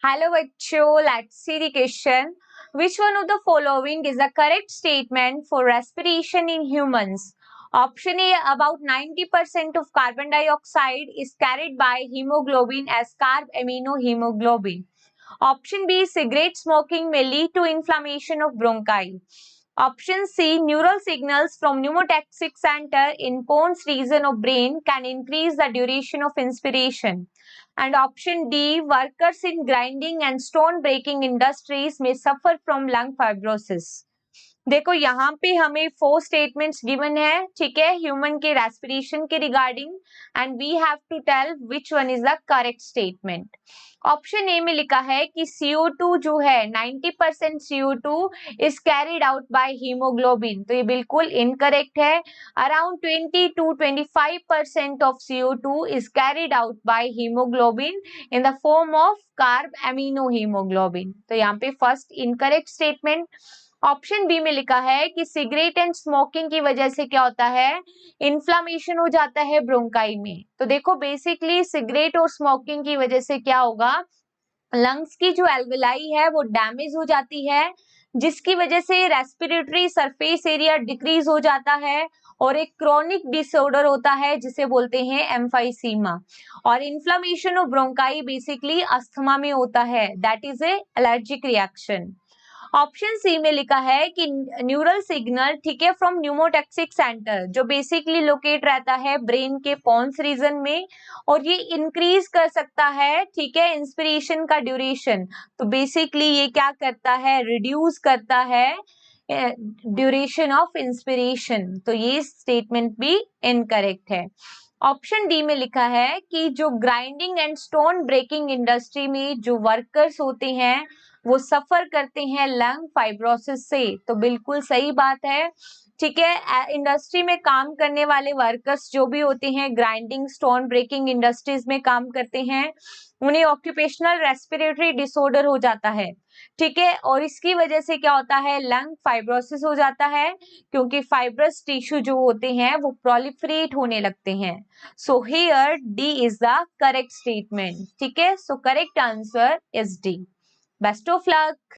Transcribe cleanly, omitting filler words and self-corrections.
Hello बच्चों, let's see the question. Which one of the following is a correct statement for respiration in humans? Option A, about 90% of carbon dioxide is carried by hemoglobin as carb amino hemoglobin. Option B, cigarette smoking may lead to inflammation of bronchi. Option C, neural signals from pneumotaxic center in Pons region of brain can increase the duration of inspiration. And option D, workers in grinding and stone breaking industries may suffer from lung fibrosis. देखो यहाँ पे हमें 4 statements given है, ठीक है, human के respiration के regarding, and we have to tell which one is the correct statement. Option A में लिखा है कि CO2 जो है 90% CO2 is carried out by haemoglobin, तो ये बिल्कुल इनकरेक्ट है. Around 20 to 25% of CO2 is carried out by haemoglobin in the form of carb amino haemoglobin, तो यहाँ पे first incorrect statement. Option B में लिखा है कि सिगरेट एंड स्मोकिंग की वजह से क्या होता है, इन्फ्लामेशन हो जाता है ब्रोंकाई में. तो देखो बेसिकली सिगरेट और स्मोकिंग की वजह से क्या होगा, लंग्स की जो एल्वेलाई है वो डैमेज हो जाती है, जिसकी वजह से रेस्पिरेटरी सरफेस एरिया डिक्रीज हो जाता है और एक क्रोनिक डिसऑर्डर होता है जिसे बोलते हैं एम्फाइसीमा. और inflammation of bronchi basically asthma में होता है, that is a allergic reaction. Option C में लिखा है कि न्यूरल सिग्नल, ठीक है, फ्रॉम न्यूमोटैक्सिक सेंटर, जो बेसिकली लोकेट रहता है ब्रेन के पोन्स रीजन में, और ये इंक्रीज कर सकता है, ठीक है, इंस्पिरेशन का ड्यूरेशन. तो बेसिकली ये क्या करता है, रिड्यूस करता है ड्यूरेशन ऑफ इंस्पिरेशन. तो ये स्टेटमेंट भी इनकरेक्ट है. ऑप्शन डी में लिखा है कि जो grinding and stone breaking industry में जो वर्कर्स होते हैं वो सफर करते हैं लंग फाइब्रोसिस से, तो बिल्कुल सही बात है, ठीक है. इंडस्ट्री में काम करने वाले वर्कर्स जो भी होते हैं, ग्राइंडिंग स्टोन ब्रेकिंग इंडस्ट्रीज में काम करते हैं, उन्हें ऑक्यूपेशनल रेस्पिरेटरी डिसऑर्डर हो जाता है, ठीक है, और इसकी वजह से क्या होता है, लंग फाइब्रोसिस हो जाता है, क्योंकि फाइब्रस टिश्यू जो होते हैं वो प्रोलिफरेट होने लगते हैं. So here D is the correct statement, ठीक है. So correct answer is D. Best of luck.